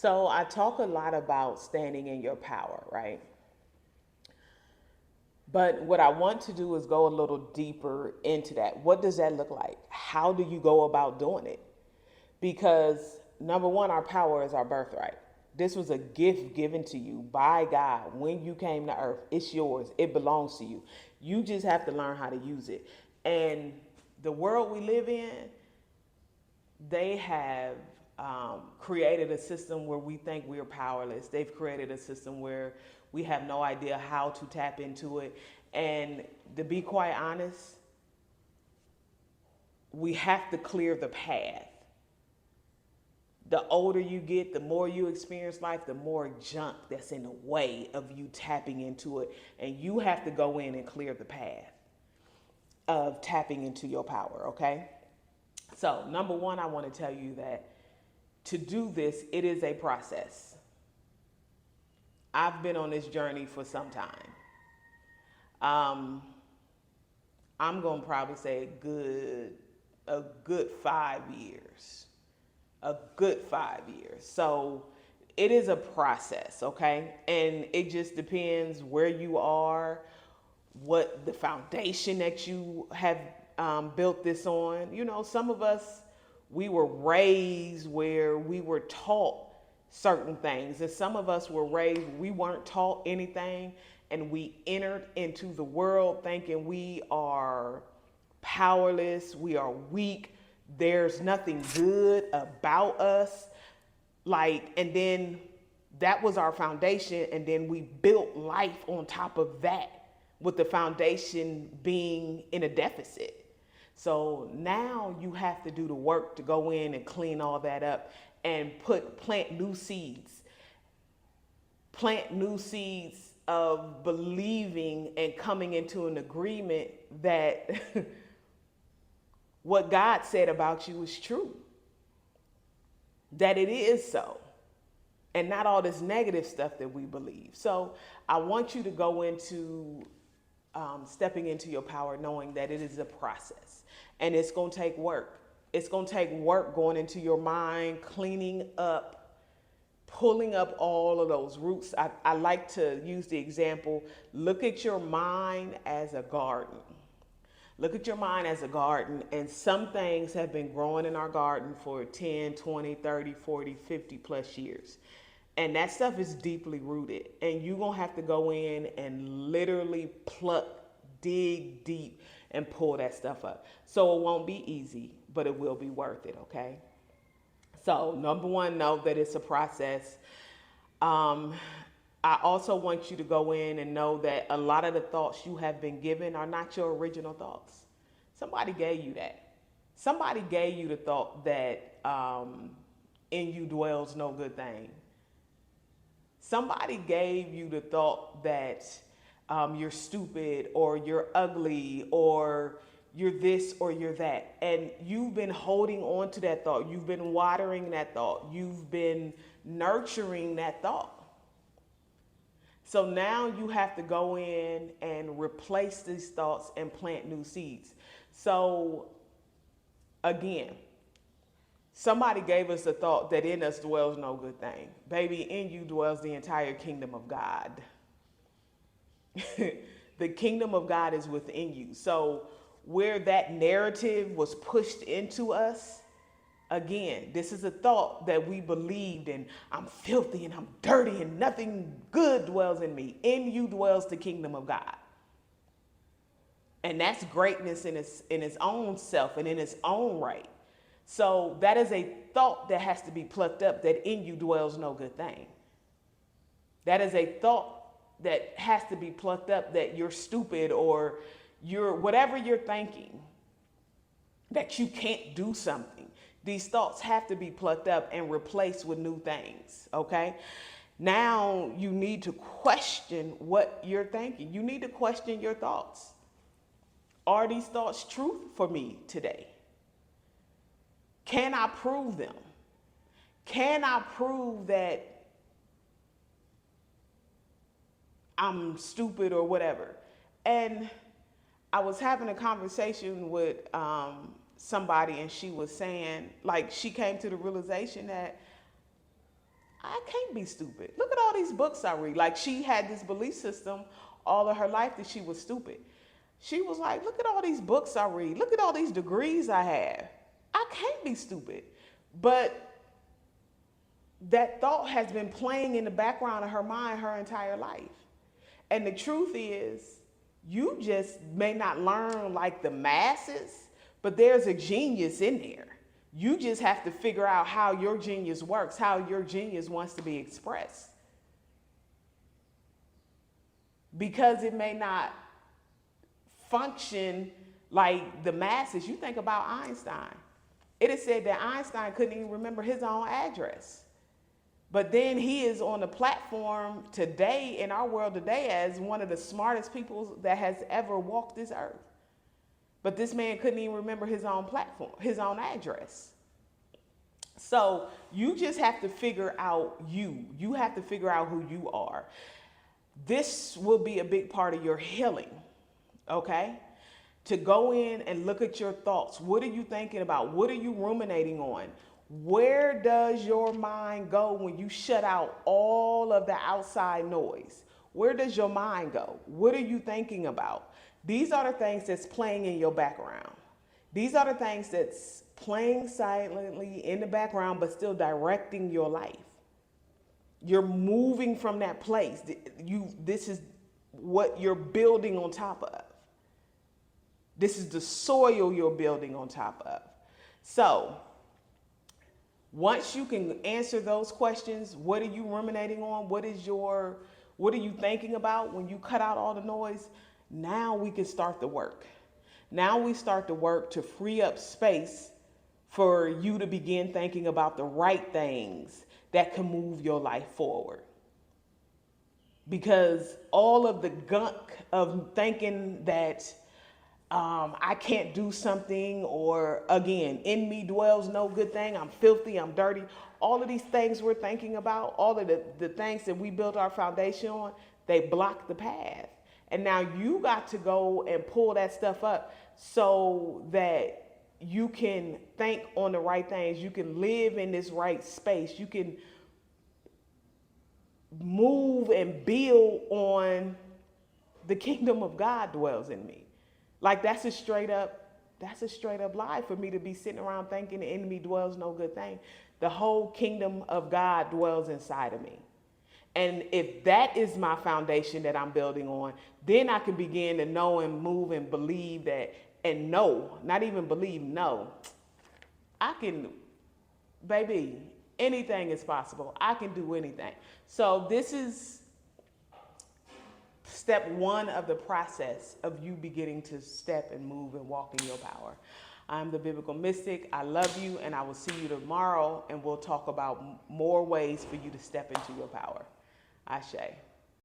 So I talk a lot about standing in your power, right? But what I want to do is go a little deeper into that. What does that look like? How do you go about doing it? Because number one, our power is our birthright. This was a gift given to you by God when you came to earth. It's yours, it belongs to you. You just have to learn how to use it. And the world we live in, they have created a system where we think we're powerless. They've created a system where we have no idea how to tap into it. And to be quite honest, we have to clear the path. The older you get, the more you experience life, the more junk that's in the way of you tapping into it. And you have to go in and clear the path of tapping into your power, okay? So, number one, I want to tell you that to do this, it is a process. I've been on this journey for some time. Um, I'm going to probably say a good 5 years. A good 5 years. So it is a process, okay? And it just depends where you are, what the foundation that you have built this on. You know, some of us, we were raised where we were taught certain things, and some of us were raised, we weren't taught anything, and we entered into the world thinking we are powerless, we are weak, there's nothing good about us. Like, and then that was our foundation, and then we built life on top of that, with the foundation being in a deficit. So now you have to do the work to go in and clean all that up and plant new seeds. Plant new seeds of believing and coming into an agreement that what God said about you is true. That it is so. And not all this negative stuff that we believe. So I want you to go into stepping into your power, knowing that it is a process and it's going to take work. It's going to take work going into your mind, cleaning up, pulling up all of those roots. I like to use the example, look at your mind as a garden. Look at your mind as a garden, and some things have been growing in our garden for 10, 20, 30, 40, 50 plus years. And that stuff is deeply rooted. And you're going to have to go in and literally pluck, dig deep, and pull that stuff up. So it won't be easy, but it will be worth it, okay? So, number one, know that it's a process. I also want you to go in and know that a lot of the thoughts you have been given are not your original thoughts. Somebody gave you that. Somebody gave you the thought that in you dwells no good thing. Somebody gave you the thought that you're stupid or you're ugly or you're this or you're that. And you've been holding on to that thought. You've been watering that thought. You've been nurturing that thought. So now you have to go in and replace these thoughts and plant new seeds. So again, somebody gave us the thought that in us dwells no good thing. Baby, in you dwells the entire kingdom of God. The kingdom of God is within you. So where that narrative was pushed into us, again, this is a thought that we believed in. I'm filthy and I'm dirty and nothing good dwells in me. In you dwells the kingdom of God. And that's greatness in its own self and in its own right. So that is a thought that has to be plucked up, that in you dwells no good thing. That is a thought that has to be plucked up, that you're stupid or you're whatever you're thinking, that you can't do something. These thoughts have to be plucked up and replaced with new things, okay? Now you need to question what you're thinking. You need to question your thoughts. Are these thoughts true for me today? Can I prove them? Can I prove that I'm stupid or whatever? And I was having a conversation with somebody, and she was saying, like, she came to the realization that I can't be stupid. Look at all these books I read. Like, she had this belief system all of her life that she was stupid. She was like, look at all these books I read. Look at all these degrees I have. I can't be stupid. But that thought has been playing in the background of her mind her entire life. And the truth is, you just may not learn like the masses, but there's a genius in there. You just have to figure out how your genius works, how your genius wants to be expressed. Because it may not function like the masses. You think about Einstein. It is said that Einstein couldn't even remember his own address. But then he is on the platform today, in our world today, as one of the smartest people that has ever walked this earth. But this man couldn't even remember his own platform, his own address. So you just have to figure out you. You have to figure out who you are. This will be a big part of your healing, okay? To go in and look at your thoughts. What are you thinking about? What are you ruminating on? Where does your mind go when you shut out all of the outside noise? Where does your mind go? What are you thinking about? These are the things that's playing in your background. These are the things that's playing silently in the background, but still directing your life. You're moving from that place. This is what you're building on top of. This is the soil you're building on top of. So once you can answer those questions, what are you ruminating on? What are you thinking about when you cut out all the noise? Now we can start the work. Now we start the work to free up space for you to begin thinking about the right things that can move your life forward. Because all of the gunk of thinking that I can't do something, or again, in me dwells no good thing, I'm filthy, I'm dirty. All of these things we're thinking about, all of the things that we built our foundation on, they block the path. And now you got to go and pull that stuff up so that you can think on the right things. You can live in this right space. You can move and build on the kingdom of God dwells in me. Like that's a straight up lie for me to be sitting around thinking the enemy dwells no good thing. The whole kingdom of God dwells inside of me. And if that is my foundation that I'm building on, then I can begin to know and move and believe that, and know, not even believe, know. I can, baby, anything is possible. I can do anything. So this is step one of the process of you beginning to step and move and walk in your power. I'm the Biblical Mystic. I love you, and I will see you tomorrow, and we'll talk about more ways for you to step into your power. Ashe.